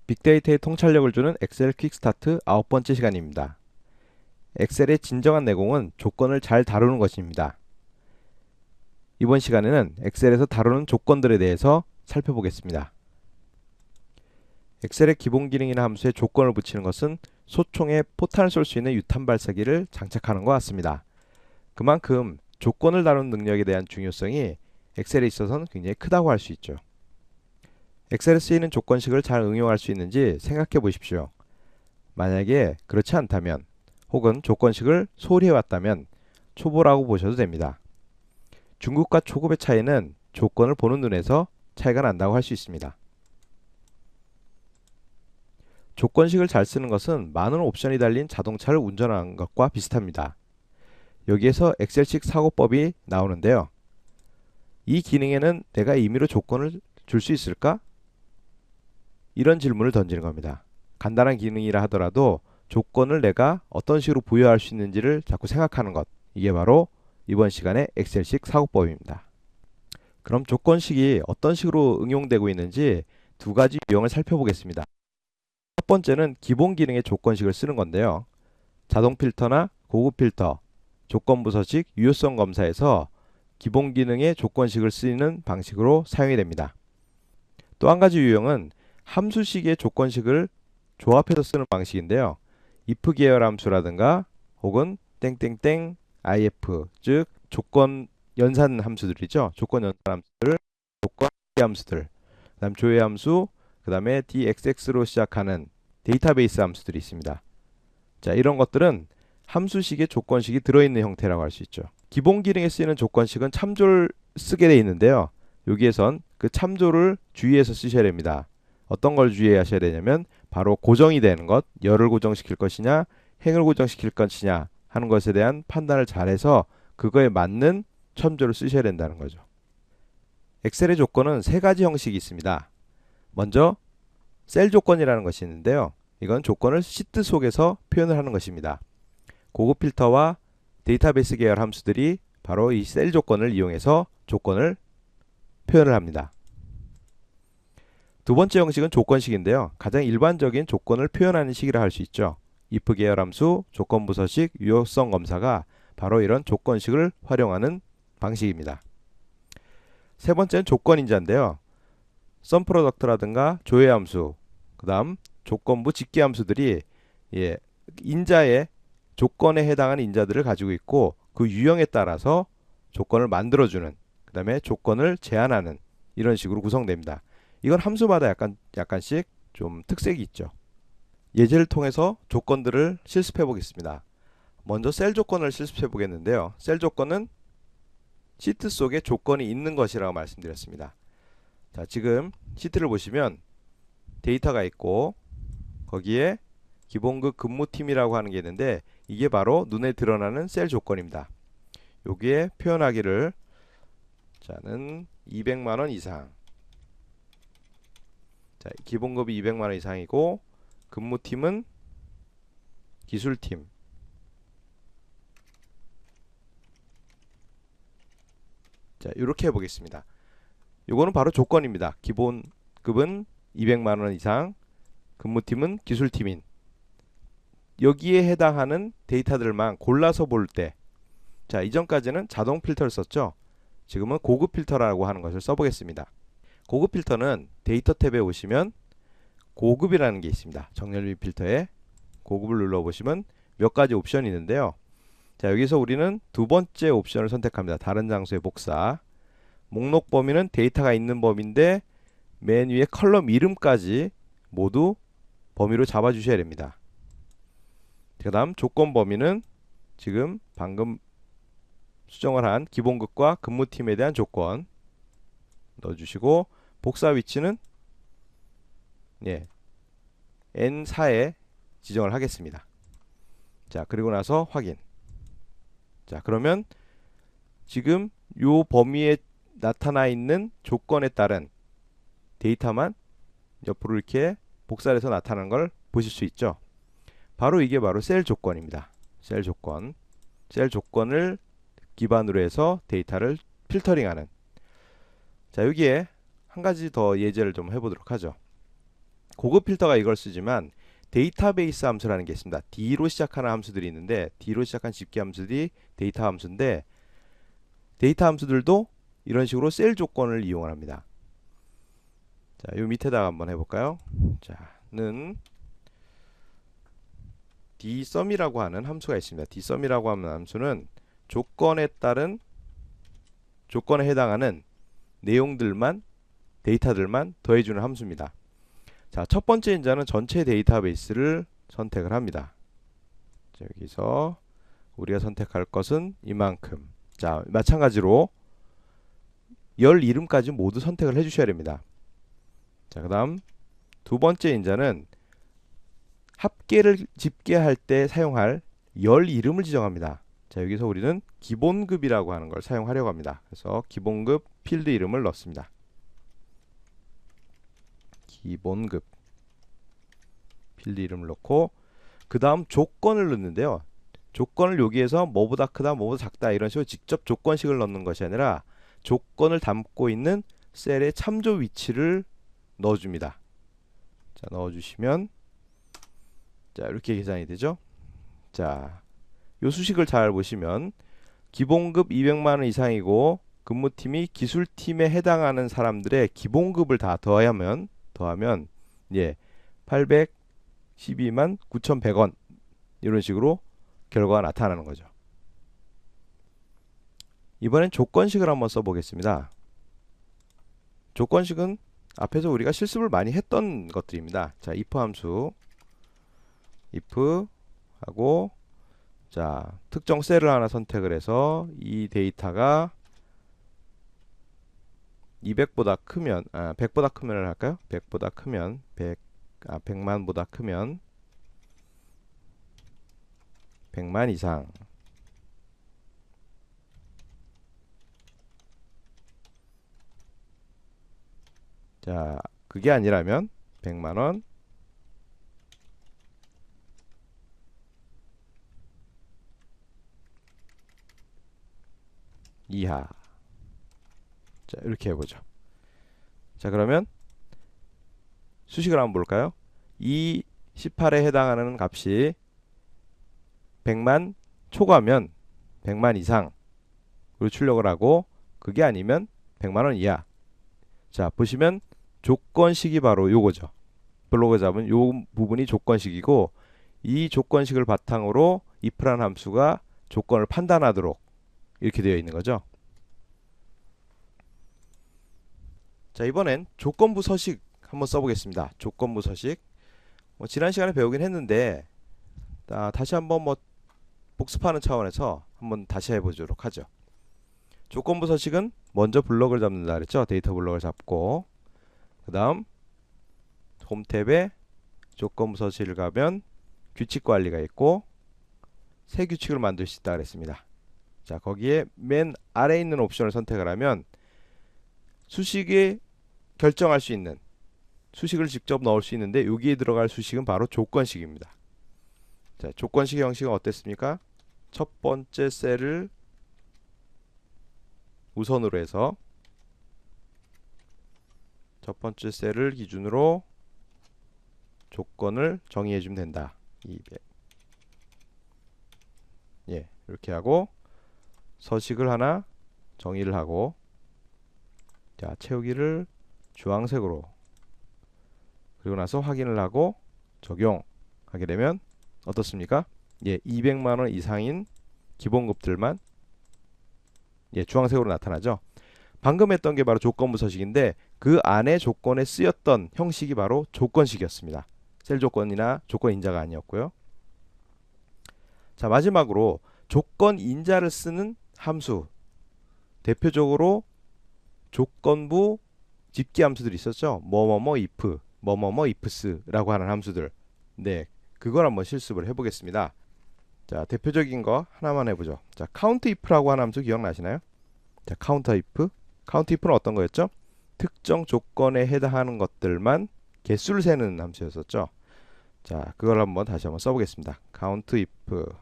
빅데이터의 통찰력을 주는 엑셀 퀵스타트 9번째 시간입니다. 엑셀의 진정한 내공은 조건을 잘 다루는 것입니다. 이번 시간에는 엑셀에서 다루는 조건들에 대해서 살펴보겠습니다. 엑셀의 기본 기능이나 함수에 조건을 붙이는 것은 소총에 포탄을 쏠 수 있는 유탄 발사기를 장착하는 것 같습니다. 그만큼 조건을 다루는 능력에 대한 중요성이 엑셀에 있어서는 굉장히 크다고 할 수 있죠. 엑셀에 쓰이는 조건식을 잘 응용할 수 있는지 생각해 보십시오. 만약에 그렇지 않다면 혹은 조건식을 소홀히 해왔다면 초보라고 보셔도 됩니다. 중급과 초급의 차이는 조건을 보는 눈에서 차이가 난다고 할 수 있습니다. 조건식을 잘 쓰는 것은 많은 옵션이 달린 자동차를 운전하는 것과 비슷합니다. 여기에서 엑셀식 사고법이 나오는데요. 이 기능에는 내가 임의로 조건을 줄 수 있을까? 이런 질문을 던지는 겁니다. 간단한 기능이라 하더라도 조건을 내가 어떤 식으로 부여할 수 있는지를 자꾸 생각하는 것, 이게 바로 이번 시간의 엑셀식 사고법입니다. 그럼 조건식이 어떤 식으로 응용되고 있는지 두 가지 유형을 살펴보겠습니다. 첫 번째는 기본 기능의 조건식을 쓰는 건데요. 자동 필터나 고급 필터, 조건부 서식, 유효성 검사에서 기본 기능의 조건식을 쓰이는 방식으로 사용이 됩니다. 또 한 가지 유형은 함수식의 조건식을 조합해서 쓰는 방식인데요. if 계열 함수라든가 혹은 땡땡땡 if, 즉 조건 연산 함수들이죠. 조건 연산 함수들, 조건 함수들, 그다음 조회 함수, 그다음에 dxx로 시작하는 데이터베이스 함수들이 있습니다. 자, 이런 것들은 함수식의 조건식이 들어있는 형태라고 할 수 있죠. 기본 기능에 쓰이는 조건식은 참조를 쓰게 되어 있는데요. 여기에선 그 참조를 주의해서 쓰셔야 됩니다. 어떤 걸 주의하셔야 되냐면 바로 고정이 되는 것, 열을 고정시킬 것이냐, 행을 고정시킬 것이냐 하는 것에 대한 판단을 잘해서 그거에 맞는 참조를 쓰셔야 된다는 거죠. 엑셀의 조건은 세 가지 형식이 있습니다. 먼저 셀 조건이라는 것이 있는데요. 이건 조건을 시트 속에서 표현을 하는 것입니다. 고급 필터와 데이터베이스 계열 함수들이 바로 이 셀 조건을 이용해서 조건을 표현을 합니다. 두 번째 형식은 조건식인데요. 가장 일반적인 조건을 표현하는 식이라 할 수 있죠. if 계열 함수, 조건부 서식, 유효성 검사가 바로 이런 조건식을 활용하는 방식입니다. 세 번째는 조건인자인데요. sum product라든가 조회 함수, 그 다음 조건부 집계 함수들이 인자의 조건에 해당하는 인자들을 가지고 있고 그 유형에 따라서 조건을 만들어주는, 그 다음에 조건을 제한하는 이런 식으로 구성됩니다. 이건 함수마다 약간씩 좀 특색이 있죠. 예제를 통해서 조건들을 실습해 보겠습니다. 먼저 셀 조건을 실습해 보겠는데요. 셀 조건은 시트 속에 조건이 있는 것이라고 말씀드렸습니다. 자, 지금 시트를 보시면 데이터가 있고 거기에 기본급 근무팀이라고 하는 게 있는데 이게 바로 눈에 드러나는 셀 조건입니다. 여기에 표현하기를 자는 200만원 이상, 자, 기본급이 200만원 이상이고 근무팀은 기술팀, 자, 이렇게 해보겠습니다. 이거는 바로 조건입니다. 기본급은 200만원 이상, 근무팀은 기술팀인, 여기에 해당하는 데이터들만 골라서 볼 때, 자, 이전까지는 자동 필터를 썼죠. 지금은 고급 필터라고 하는 것을 써보겠습니다. 고급 필터는 데이터 탭에 오시면 고급이라는 게 있습니다. 정렬 및 필터에 고급을 눌러보시면 몇 가지 옵션이 있는데요. 자, 여기서 우리는 두 번째 옵션을 선택합니다. 다른 장소의 복사. 목록 범위는 데이터가 있는 범위인데 맨 위에 컬럼 이름까지 모두 범위로 잡아주셔야 됩니다. 그 다음 조건 범위는 지금 방금 수정을 한 기본급과 근무팀에 대한 조건 넣어주시고 복사 위치는 N4에 지정을 하겠습니다. 자, 그리고 나서 확인. 자, 그러면 지금 요 범위에 나타나 있는 조건에 따른 데이터만 옆으로 이렇게 복사해서 나타나는 걸 보실 수 있죠. 바로 이게 바로 셀 조건입니다. 셀 조건. 셀 조건을 기반으로 해서 데이터를 필터링하는. 자, 여기에 한 가지 더 예제를 좀 해보도록 하죠. 고급 필터가 이걸 쓰지만 데이터베이스 함수라는 게 있습니다. D로 시작하는 함수들이 있는데 D로 시작한 집계 함수들이 데이터 함수인데 데이터 함수들도 이런 식으로 셀 조건을 이용을 합니다. 자, 요 밑에다가 한번 해볼까요? 자, 는 dsum이라고 하는 함수가 있습니다. dsum이라고 하는 함수는 조건에 따른 조건에 해당하는 내용들만 데이터들만 더해주는 함수입니다. 자, 첫 번째 인자는 전체 데이터베이스를 선택을 합니다. 자, 여기서 우리가 선택할 것은 이만큼. 자, 마찬가지로 열 이름까지 모두 선택을 해주셔야 됩니다. 자, 그 다음 두 번째 인자는 합계를 집계할 때 사용할 열 이름을 지정합니다. 자, 여기서 우리는 기본급이라고 하는 걸 사용하려고 합니다. 그래서 기본급 필드 이름을 넣습니다. 기본급 필드 이름을 넣고 그 다음 조건을 넣는데요. 조건을 여기에서 뭐보다 크다 뭐보다 작다 이런 식으로 직접 조건식을 넣는 것이 아니라 조건을 담고 있는 셀의 참조 위치를 넣어줍니다. 자, 넣어주시면 자, 이렇게 계산이 되죠. 자, 요 수식을 잘 보시면 기본급 200만원 이상이고 근무팀이 기술팀에 해당하는 사람들의 기본급을 다 더하면 예, 812만 9,100원 이런 식으로 결과가 나타나는 거죠. 이번엔 조건식을 한번 써보겠습니다. 조건식은 앞에서 우리가 실습을 많이 했던 것들입니다. 자, if 함수 if 하고 자, 특정 셀을 하나 선택을 해서 이 데이터가 200보다 크면 100보다 크면을 할까요? 100보다 크면 100만보다 크면 100만 이상 자, 그게 아니라면 100만원 이하. 자, 이렇게 해보죠. 자, 그러면 수식을 한번 볼까요? 이 18에 해당하는 값이 100만 초과면 100만 이상으로 출력을 하고 그게 아니면 100만원 이하. 자, 보시면 조건식이 바로 요거죠. 블록에 잡은 요 부분이 조건식이고 이 조건식을 바탕으로 if라는 함수가 조건을 판단하도록 이렇게 되어 있는 거죠. 자, 이번엔 조건부 서식 한번 써보겠습니다. 조건부 서식 지난 시간에 배우긴 했는데 다시 한번 복습하는 차원에서 한번 다시 해보도록 하죠. 조건부 서식은 먼저 블럭을 잡는다 그랬죠. 데이터 블럭을 잡고 그 다음 홈 탭에 조건부 서식을 가면 규칙 관리가 있고 새 규칙을 만들 수 있다 그랬습니다. 자, 거기에 맨 아래에 있는 옵션을 선택을 하면 수식에 결정할 수 있는 수식을 직접 넣을 수 있는데 여기에 들어갈 수식은 바로 조건식입니다. 자, 조건식 형식은 어땠습니까? 첫 번째 셀을 우선으로 해서 첫 번째 셀을 기준으로 조건을 정의해 주면 된다. 200. 예, 이렇게 하고 서식을 하나 정의를 하고 자, 채우기를 주황색으로 그리고 나서 확인을 하고 적용하게 되면 어떻습니까? 예, 200만원 이상인 기본급들만 예, 주황색으로 나타나죠. 방금 했던 게 바로 조건부 서식인데 그 안에 조건에 쓰였던 형식이 바로 조건식이었습니다. 셀 조건이나 조건 인자가 아니었고요. 자, 마지막으로 조건 인자를 쓰는 함수 대표적으로 조건부 집계 함수들이 있었죠. 뭐뭐뭐 if, 뭐뭐뭐 ifs라고 하는 함수들. 네, 그걸 한번 실습을 해보겠습니다. 자, 대표적인 거 하나만 해보죠. 자, count if라고 하는 함수 기억나시나요? 자, count if는 어떤 거였죠? 특정 조건에 해당하는 것들만 개수를 세는 함수였었죠. 자, 그걸 한번 다시 한번 써보겠습니다. count if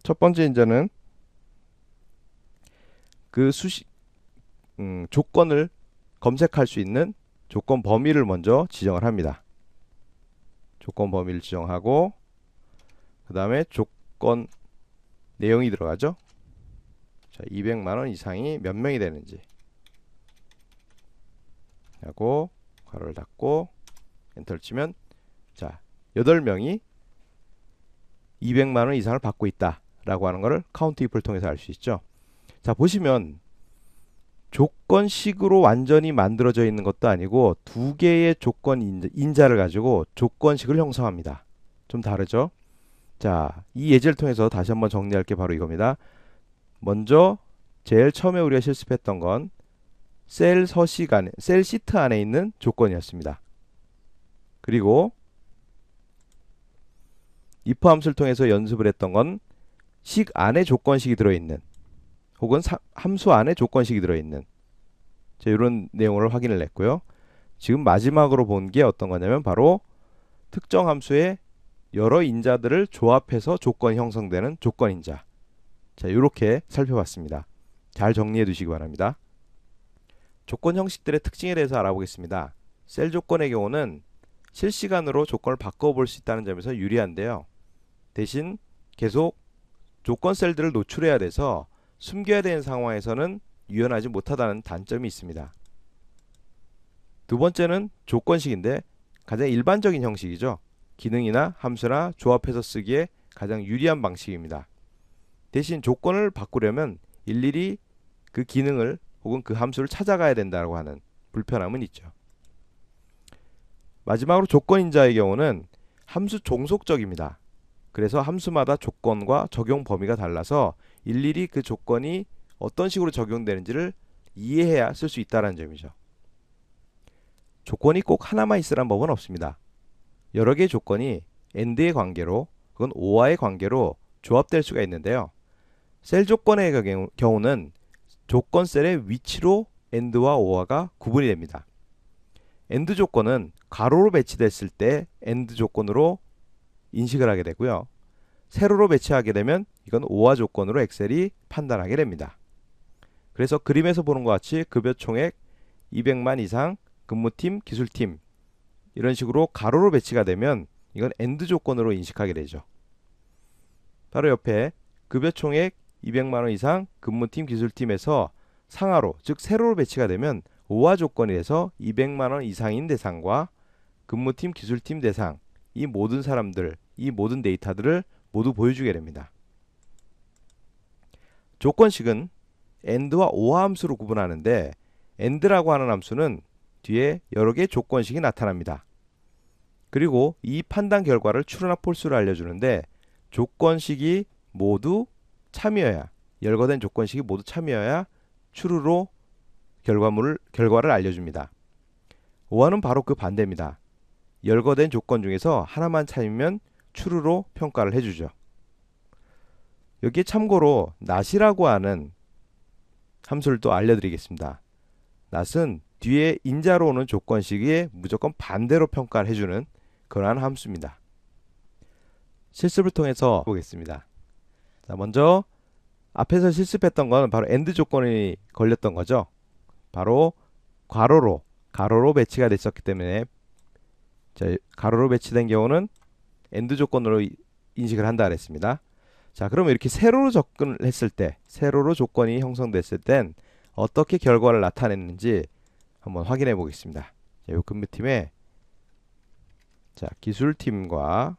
첫 번째 인자는 그 수식 조건을 검색할 수 있는 조건 범위를 먼저 지정을 합니다. 조건 범위를 지정하고 그 다음에 조건 내용이 들어가죠. 자, 200만원 이상이 몇 명이 되는지 하고 괄호를 닫고 엔터를 치면 자 8명이 200만원 이상을 받고 있다 라고 하는 것을 카운트 if를 통해서 알 수 있죠. 자 보시면 조건식으로 완전히 만들어져 있는 것도 아니고 두 개의 조건 인자를 가지고 조건식을 형성합니다. 좀 다르죠. 자, 이 예제를 통해서 다시 한번 정리할 게 바로 이겁니다. 먼저 제일 처음에 우리가 실습했던 건 셀 서식 안에, 셀 시트 안에 있는 조건이었습니다. 그리고 if 함수를 통해서 연습을 했던 건 식 안에 조건식이 들어있는 혹은 함수 안에 조건식이 들어있는 자, 이런 내용을 확인을 했고요. 지금 마지막으로 본 게 어떤 거냐면 바로 특정 함수의 여러 인자들을 조합해서 조건이 형성되는 조건 인자. 자, 이렇게 살펴봤습니다. 잘 정리해 두시기 바랍니다. 조건 형식들의 특징에 대해서 알아보겠습니다. 셀 조건의 경우는 실시간으로 조건을 바꿔볼 수 있다는 점에서 유리한데요. 대신 계속 조건 셀들을 노출해야 돼서 숨겨야 되는 상황에서는 유연하지 못하다는 단점이 있습니다. 두 번째는 조건식인데 가장 일반적인 형식이죠. 기능이나 함수나 조합해서 쓰기에 가장 유리한 방식입니다. 대신 조건을 바꾸려면 일일이 그 기능을 혹은 그 함수를 찾아가야 된다고 하는 불편함은 있죠. 마지막으로 조건 인자의 경우는 함수 종속적입니다. 그래서 함수마다 조건과 적용 범위가 달라서 일일이 그 조건이 어떤 식으로 적용되는지를 이해해야 쓸 수 있다는 점이죠. 조건이 꼭 하나만 있으란 법은 없습니다. 여러 개의 조건이 AND의 관계로 혹은 OR의 관계로 조합될 수가 있는데요. 셀 조건의 경우는 조건 셀의 위치로 AND와 OR가 구분이 됩니다. AND 조건은 가로로 배치됐을 때 AND 조건으로 인식을 하게 되고요. 세로로 배치하게 되면 이건 OR 조건으로 엑셀이 판단하게 됩니다. 그래서 그림에서 보는 것 같이 급여 총액 200만 이상 근무팀 기술팀 이런 식으로 가로로 배치가 되면 이건 AND 조건으로 인식하게 되죠. 바로 옆에 급여 총액 200만원 이상 근무팀 기술팀에서 상하로 즉 세로로 배치가 되면 OR 조건이 돼서 200만원 이상인 대상과 근무팀 기술팀 대상 이 모든 사람들 이 모든 데이터들을 모두 보여주게 됩니다. 조건식은 AND와 OR 함수로 구분하는데 AND라고 하는 함수는 뒤에 여러 개의 조건식이 나타납니다. 그리고 이 판단 결과를 true나 false로 알려주는데 조건식이 모두 참여해야 열거된 조건식이 모두 참여해야 true로 결과를 알려줍니다. OR는 바로 그 반대입니다. 열거된 조건 중에서 하나만 참이면 true로 평가를 해주죠. 여기에 참고로 not이라고 하는 함수를 또 알려드리겠습니다. not은 뒤에 인자로 오는 조건식에 무조건 반대로 평가를 해주는 그러한 함수입니다. 실습을 통해서 보겠습니다. 자, 먼저 앞에서 실습했던 건 바로 AND 조건이 걸렸던 거죠. 바로 가로로 배치가 됐었기 때문에 자, 가로로 배치된 경우는 AND 조건으로 인식을 한다 그랬습니다. 자, 그러면 이렇게 세로로 접근을 했을 때 세로로 조건이 형성됐을 땐 어떻게 결과를 나타냈는지 한번 확인해 보겠습니다. 자, 요 근무팀에 자, 기술팀과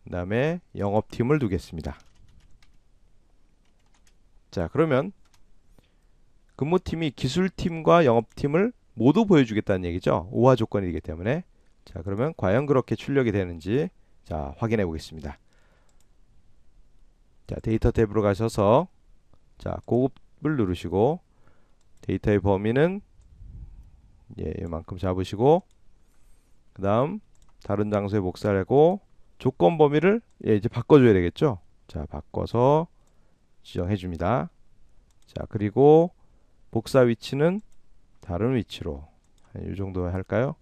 그 다음에 영업팀을 두겠습니다. 자, 그러면 근무팀이 기술팀과 영업팀을 모두 보여주겠다는 얘기죠. OR 조건이기 때문에. 자, 그러면 과연 그렇게 출력이 되는지 자, 확인해 보겠습니다. 자, 데이터 탭으로 가셔서 자, 고급을 누르시고 데이터의 범위는 이만큼 잡으시고 그 다음 다른 장소에 복사하고 조건 범위를 이제 바꿔줘야 되겠죠. 자, 바꿔서 지정해 줍니다. 자, 그리고 복사 위치는 다른 위치로 이 정도 할까요?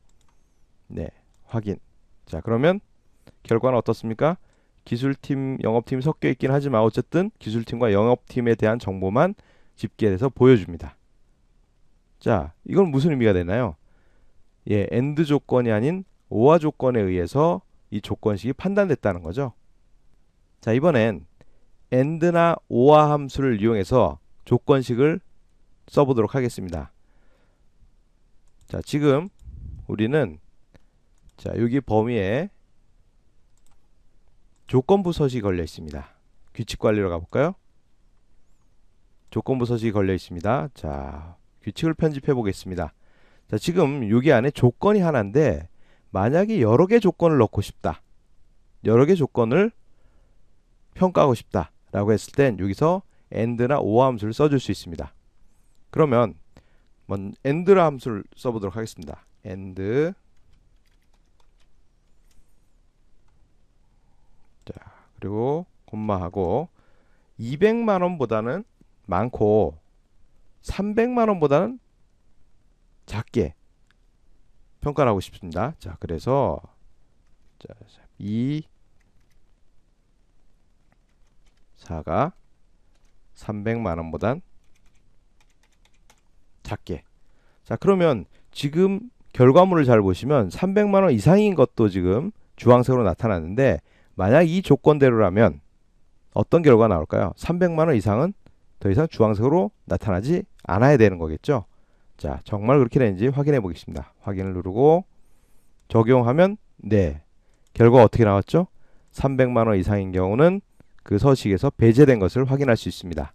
네, 확인. 자, 그러면 결과는 어떻습니까? 기술팀, 영업팀이 섞여 있긴 하지만 어쨌든 기술팀과 영업팀에 대한 정보만 집계해서 보여줍니다. 자, 이건 무슨 의미가 되나요? 예, AND 조건이 아닌 OR 조건에 의해서 이 조건식이 판단됐다는 거죠. 자, 이번엔 AND나 OR 함수를 이용해서 조건식을 써보도록 하겠습니다. 자, 지금 우리는 자, 여기 범위에 조건부 서식이 걸려 있습니다. 규칙 관리로 가볼까요? 조건부 서식이 걸려 있습니다. 자, 규칙을 편집해 보겠습니다. 자, 지금 여기 안에 조건이 하나인데 만약에 여러 개 조건을 넣고 싶다. 여러 개 조건을 평가하고 싶다 라고 했을 땐 여기서 AND나 OR 함수를 써줄 수 있습니다. 그러면 AND라 함수를 써보도록 하겠습니다. AND 자, 그리고 콤마하고 200만원보다는 많고 300만원보다는 작게 평가를 하고 싶습니다. 자, 그래서 자, 2, 4가 300만원보단 작게. 자, 그러면 지금 결과물을 잘 보시면 300만원 이상인 것도 지금 주황색으로 나타났는데 만약 이 조건대로라면 어떤 결과가 나올까요? 300만원 이상은 더 이상 주황색으로 나타나지 않아야 되는 거겠죠. 자, 정말 그렇게 되는지 확인해 보겠습니다. 확인을 누르고 적용하면 네, 결과가 어떻게 나왔죠? 300만원 이상인 경우는 그 서식에서 배제된 것을 확인할 수 있습니다.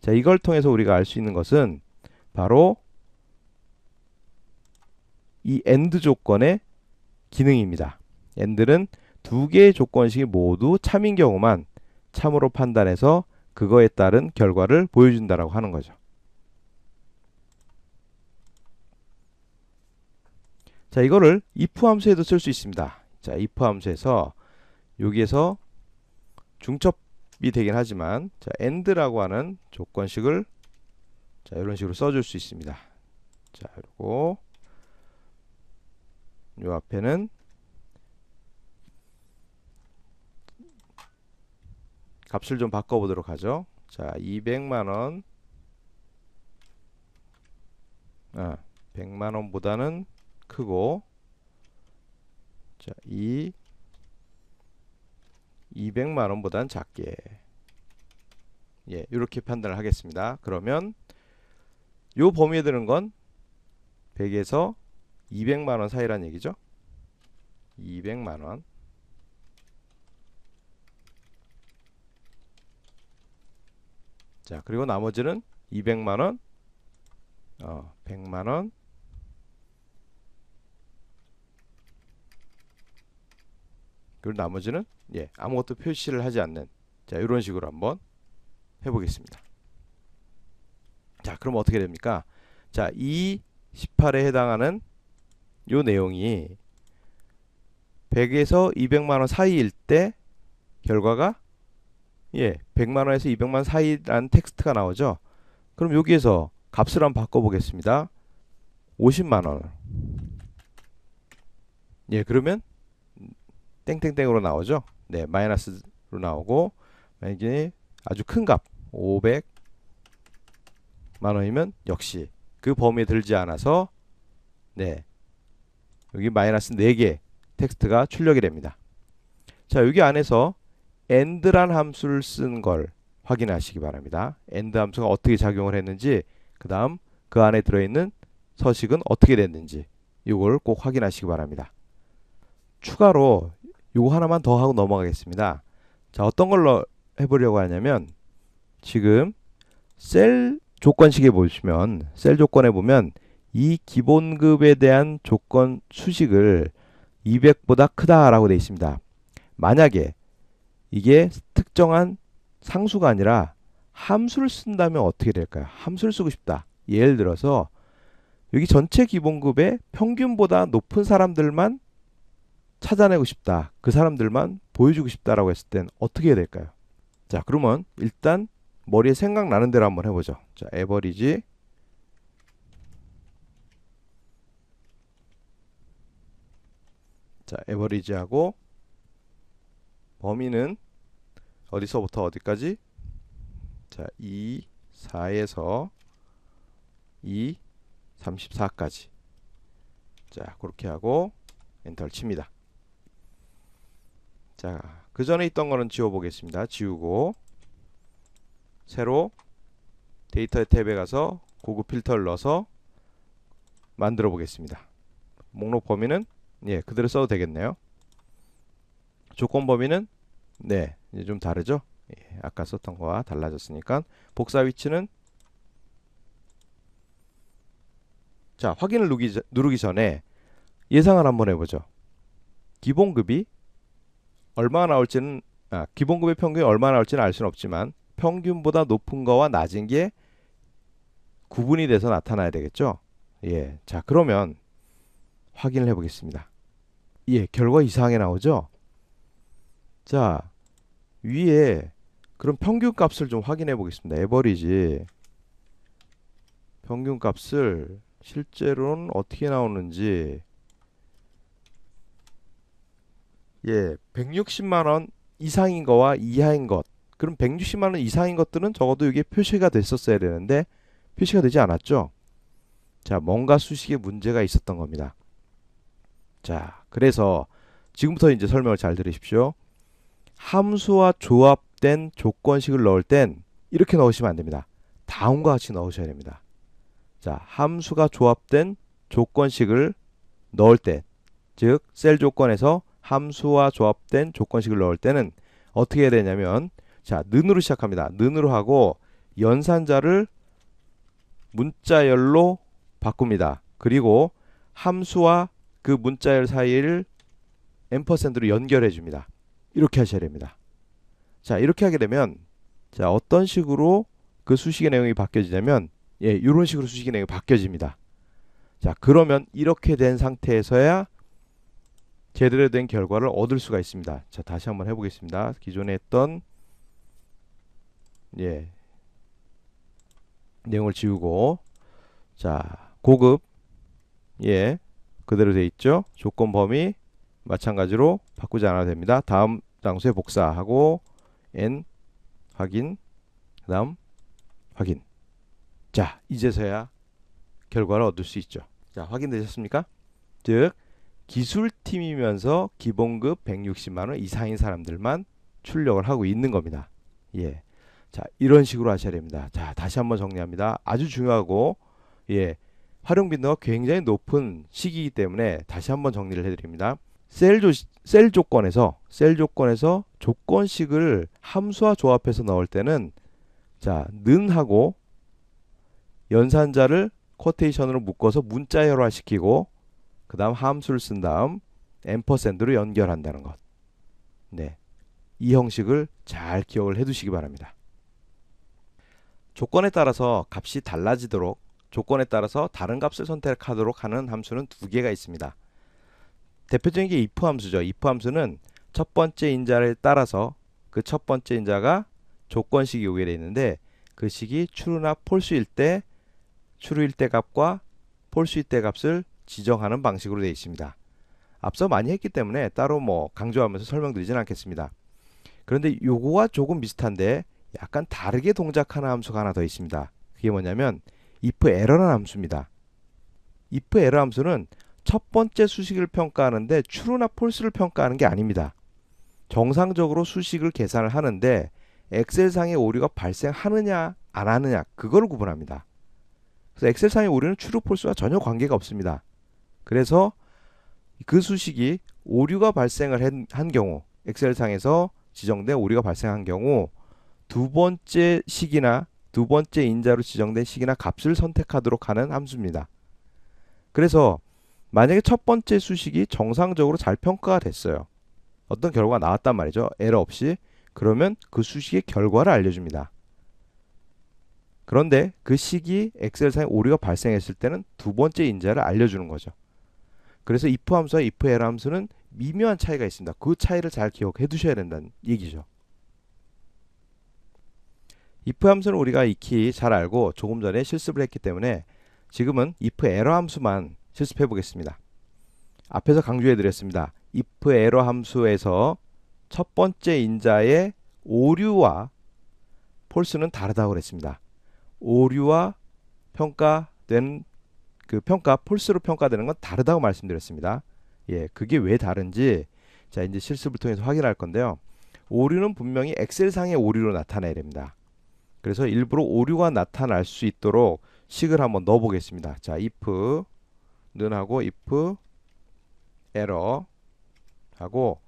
자, 이걸 통해서 우리가 알 수 있는 것은 바로 이 AND 조건의 기능입니다. AND는 두 개의 조건식이 모두 참인 경우만 참으로 판단해서 그거에 따른 결과를 보여준다라고 하는 거죠. 자, 이거를 if 함수에도 쓸 수 있습니다. 자, if 함수에서 여기에서 중첩이 되긴 하지만 자, AND라고 하는 조건식을 자, 이런 식으로 써줄 수 있습니다. 자, 그리고 요 앞에는 값을 좀 바꿔보도록 하죠. 자, 200만원 100만원보다는 크고 자, 200만원보다는 작게 예, 이렇게 판단을 하겠습니다. 그러면 요 범위에 드는 건 100에서 200만원 사이란 얘기죠. 200만원 자, 그리고 나머지는 200만원 100만원 그리고 나머지는 예, 아무것도 표시를 하지 않는 자, 이런 식으로 한번 해보겠습니다. 자, 그럼 어떻게 됩니까? 자, 이 18에 해당하는 요 내용이 100에서 200만원 사이일 때 결과가 예, 100만원에서 200만원 사이라는 텍스트가 나오죠. 그럼 여기에서 값을 한번 바꿔보겠습니다. 50만원 예, 그러면 땡땡땡으로 나오죠. 네, 마이너스로 나오고 만약에 아주 큰 값 500만원이면 역시 그 범위에 들지 않아서 네, 여기 마이너스 4개 텍스트가 출력이 됩니다. 자, 여기 안에서 AND란 함수를 쓴 걸 확인하시기 바랍니다. AND 함수가 어떻게 작용을 했는지 그 다음 그 안에 들어있는 서식은 어떻게 됐는지 이걸 꼭 확인하시기 바랍니다. 추가로 요거 하나만 더 하고 넘어가겠습니다. 자, 어떤 걸로 해보려고 하냐면 지금 셀 조건식에 보시면 셀 조건에 보면 이 기본급에 대한 조건 수식을 200보다 크다라고 되어 있습니다. 만약에 이게 특정한 상수가 아니라 함수를 쓴다면 어떻게 될까요? 함수를 쓰고 싶다. 예를 들어서 여기 전체 기본급의 평균보다 높은 사람들만 찾아내고 싶다. 그 사람들만 보여주고 싶다라고 했을 땐 어떻게 해야 될까요? 자, 그러면 일단 머리에 생각나는 대로 한번 해보죠. 자, 에버리지 자, 에버리지하고 범위는 어디서부터 어디까지? 자, 2, 4에서 2, 34까지. 자, 그렇게 하고 엔터를 칩니다. 자, 그 전에 있던 거는 지워보겠습니다. 지우고 새로 데이터 탭에 가서 고급 필터를 넣어서 만들어 보겠습니다. 목록 범위는 그대로 써도 되겠네요. 조건 범위는 이제 좀 다르죠. 아까 썼던 거와 달라졌으니까 복사 위치는 자, 확인을 누르기 전에 예상을 한번 해보죠. 기본급이 얼마나 나올지는 기본급의 평균이 얼마나 나올지는 알 수는 없지만 평균보다 높은 거와 낮은 게 구분이 돼서 나타나야 되겠죠. 자, 그러면 확인을 해보겠습니다. 결과 이상하게 나오죠. 자, 위에 그럼 평균 값을 좀 확인해 보겠습니다. 에버리지 평균 값을 실제로는 어떻게 나오는지 160만원 이상인 거와 이하인 것, 그럼 160만원 이상인 것들은 적어도 이게 표시가 됐었어야 되는데 표시가 되지 않았죠. 자, 뭔가 수식에 문제가 있었던 겁니다. 자, 그래서 지금부터 이제 설명을 잘 들으십시오. 함수와 조합된 조건식을 넣을 땐 이렇게 넣으시면 안 됩니다. 다음과 같이 넣으셔야 됩니다. 자, 함수가 조합된 조건식을 넣을 때, 즉 셀 조건에서 함수와 조합된 조건식을 넣을 때는 어떻게 해야 되냐면, 자, 는으로 시작합니다. 는으로 하고 연산자를 문자열로 바꿉니다. 그리고 함수와 그 문자열 사이를 앰퍼샌드로 연결해 줍니다. 이렇게 하셔야 됩니다. 자, 이렇게 하게 되면 자, 어떤 식으로 그 수식의 내용이 바뀌어지냐면 이런 식으로 수식의 내용이 바뀌어집니다. 자, 그러면 이렇게 된 상태에서야 제대로 된 결과를 얻을 수가 있습니다. 자, 다시 한번 해보겠습니다. 기존에 했던 내용을 지우고, 자, 고급 그대로 돼 있죠. 조건 범위 마찬가지로 바꾸지 않아도 됩니다. 다음 장소에 복사하고 n 확인, 그 다음 확인. 자, 이제서야 결과를 얻을 수 있죠. 자, 확인되셨습니까? 즉 기술팀이면서 기본급 160만원 이상인 사람들만 출력을 하고 있는 겁니다. 자, 이런 식으로 하셔야 됩니다. 자, 다시 한번 정리합니다. 아주 중요하고 활용 빈도가 굉장히 높은 시기이기 때문에 다시 한번 정리를 해드립니다. 셀 조건에서 조건식을 함수와 조합해서 넣을 때는 자, 는하고 연산자를 쿼테이션으로 묶어서 문자열화 시키고 그 다음 함수를 쓴 다음 앰퍼샌드로 연결한다는 것. 이 형식을 잘 기억을 해 두시기 바랍니다. 조건에 따라서 값이 달라지도록, 조건에 따라서 다른 값을 선택하도록 하는 함수는 두 개가 있습니다. 대표적인 게 if 함수죠. if 함수는 첫 번째 인자를 따라서 그 첫 번째 인자가 조건식이 오게 되어 있는데 그 식이 true나 false일 때 true일 때 값과 false일 때 값을 지정하는 방식으로 되어 있습니다. 앞서 많이 했기 때문에 따로 강조하면서 설명드리진 않겠습니다. 그런데 요거와 조금 비슷한데 약간 다르게 동작하는 함수가 하나 더 있습니다. 그게 뭐냐면 if error라는 함수입니다. if error 함수는 첫 번째 수식을 평가하는데 true나 false를 평가하는 게 아닙니다. 정상적으로 수식을 계산을 하는데 엑셀상의 오류가 발생하느냐 안 하느냐 그걸 구분합니다. 그래서 엑셀상의 오류는 true, false와 전혀 관계가 없습니다. 그래서 그 수식이 오류가 발생을 한 경우, 엑셀상에서 지정된 오류가 발생한 경우 두 번째 식이나 두 번째 인자로 지정된 식이나 값을 선택하도록 하는 함수입니다. 그래서 만약에 첫 번째 수식이 정상적으로 잘 평가가 됐어요. 어떤 결과가 나왔단 말이죠. 에러 없이. 그러면 그 수식의 결과를 알려줍니다. 그런데 그 식이 엑셀상에 오류가 발생했을 때는 두 번째 인자를 알려주는 거죠. 그래서 if 함수와 if error 함수는 미묘한 차이가 있습니다. 그 차이를 잘 기억해 두셔야 된다는 얘기죠. if 함수는 우리가 익히 잘 알고 조금 전에 실습을 했기 때문에 지금은 if error 함수만 실습해 보겠습니다. 앞에서 강조해 드렸습니다. if error 함수에서 첫 번째 인자의 오류와 폴스는 다르다고 그랬습니다. 오류와 평가된 폴스로 평가되는 건 다르다고 말씀드렸습니다. 예, 그게 왜 다른지 자, 이제 실습을 통해서 확인할 건데요. 오류는 분명히 엑셀상의 오류로 나타나야 됩니다. 그래서 일부러 오류가 나타날 수 있도록 식을 한번 넣어 보겠습니다. 자, if 는하고 if error 하고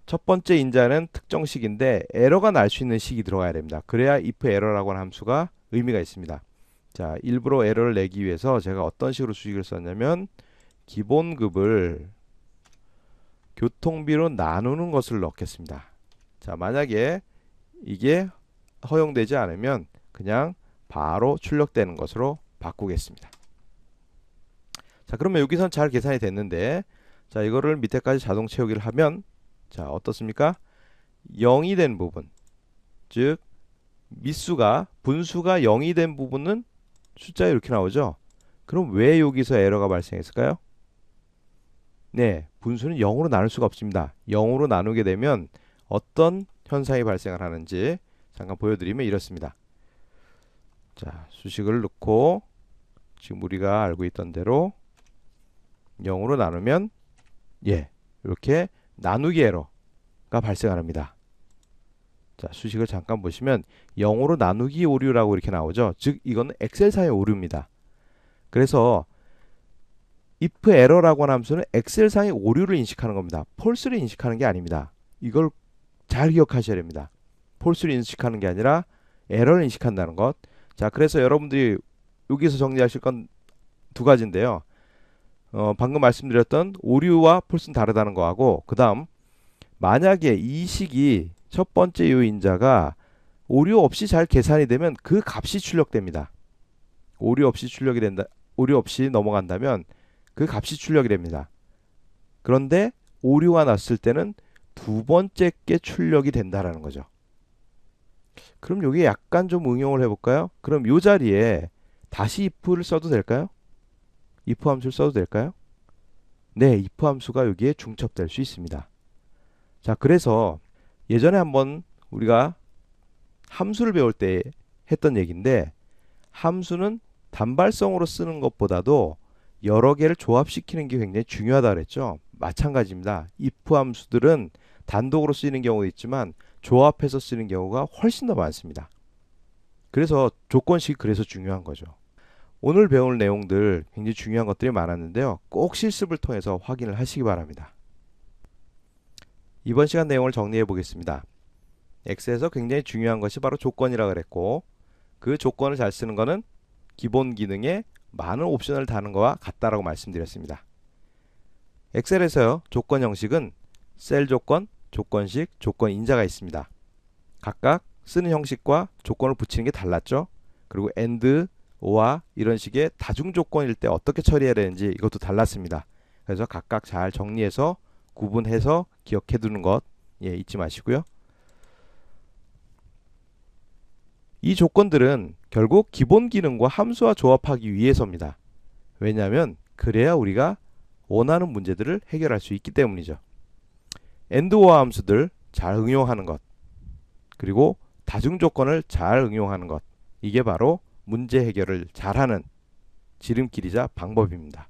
첫 번째 인자는 특정식인데 에러가 날 수 있는 식이 들어가야 됩니다. 그래야 if error라고 하는 함수가 의미가 있습니다. 자, 일부러 에러를 내기 위해서 제가 어떤 식으로 수식을 썼냐면 기본급을 교통비로 나누는 것을 넣겠습니다. 자, 만약에 이게 허용되지 않으면 그냥 바로 출력되는 것으로 바꾸겠습니다. 자, 그러면 여기선 잘 계산이 됐는데 자, 이거를 밑에까지 자동 채우기를 하면 자, 어떻습니까? 0이 된 부분, 즉 분수가 0이 된 부분은 숫자 이렇게 나오죠. 그럼 왜 여기서 에러가 발생했을까요? 네, 분수는 0으로 나눌 수가 없습니다. 0으로 나누게 되면 어떤 현상이 발생을 하는지 잠깐 보여드리면 이렇습니다. 자, 수식을 넣고 지금 우리가 알고 있던 대로 0으로 나누면 예, 이렇게 나누기 에러가 발생합니다. 자, 수식을 잠깐 보시면 0으로 나누기 오류라고 이렇게 나오죠. 즉 이거는 엑셀상의 오류입니다. 그래서 if error라고 하는 함수는 엑셀상의 오류를 인식하는 겁니다. 폴스를 인식하는 게 아닙니다. 이걸 잘 기억하셔야 됩니다. 폴스를 인식하는 게 아니라 에러를 인식한다는 것. 자, 그래서 여러분들이 여기서 정리하실 건 두 가지인데요. 방금 말씀드렸던 오류와 폴스는 다르다는 거하고 그 다음 만약에 이 식이 첫 번째 요인자가 오류 없이 잘 계산이 되면 그 값이 출력됩니다. 오류 없이 넘어간다면 그 값이 출력이 됩니다. 그런데 오류가 났을 때는 두 번째 게 출력이 된다라는 거죠. 그럼 여기에 약간 좀 응용을 해볼까요? 그럼 이 자리에 다시 if를 써도 될까요? if 함수를 써도 될까요? 네, if 함수가 여기에 중첩될 수 있습니다. 자, 그래서 예전에 한번 우리가 함수를 배울 때 했던 얘기인데 함수는 단발성으로 쓰는 것보다도 여러 개를 조합시키는 게 굉장히 중요하다 그랬죠. 마찬가지입니다. if 함수들은 단독으로 쓰이는 경우도 있지만 조합해서 쓰는 경우가 훨씬 더 많습니다. 그래서 조건식이 그래서 중요한 거죠. 오늘 배울 내용들 굉장히 중요한 것들이 많았는데요. 꼭 실습을 통해서 확인을 하시기 바랍니다. 이번 시간 내용을 정리해 보겠습니다. 엑셀에서 굉장히 중요한 것이 바로 조건이라 그랬고 그 조건을 잘 쓰는 것은 기본 기능에 많은 옵션을 다는 것과 같다라고 말씀드렸습니다. 엑셀에서 조건 형식은 셀 조건, 조건식, 조건 인자가 있습니다. 각각 쓰는 형식과 조건을 붙이는 게 달랐죠. 그리고 AND, OR 이런 식의 다중 조건일 때 어떻게 처리해야 되는지 이것도 달랐습니다. 그래서 각각 잘 정리해서 구분해서 기억해 두는 것 잊지 마시고요. 이 조건들은 결국 기본 기능과 함수와 조합하기 위해서입니다. 왜냐하면 그래야 우리가 원하는 문제들을 해결할 수 있기 때문이죠. AND OR 함수들 잘 응용하는 것 그리고 다중 조건을 잘 응용하는 것 이게 바로 문제 해결을 잘하는 지름길이자 방법입니다.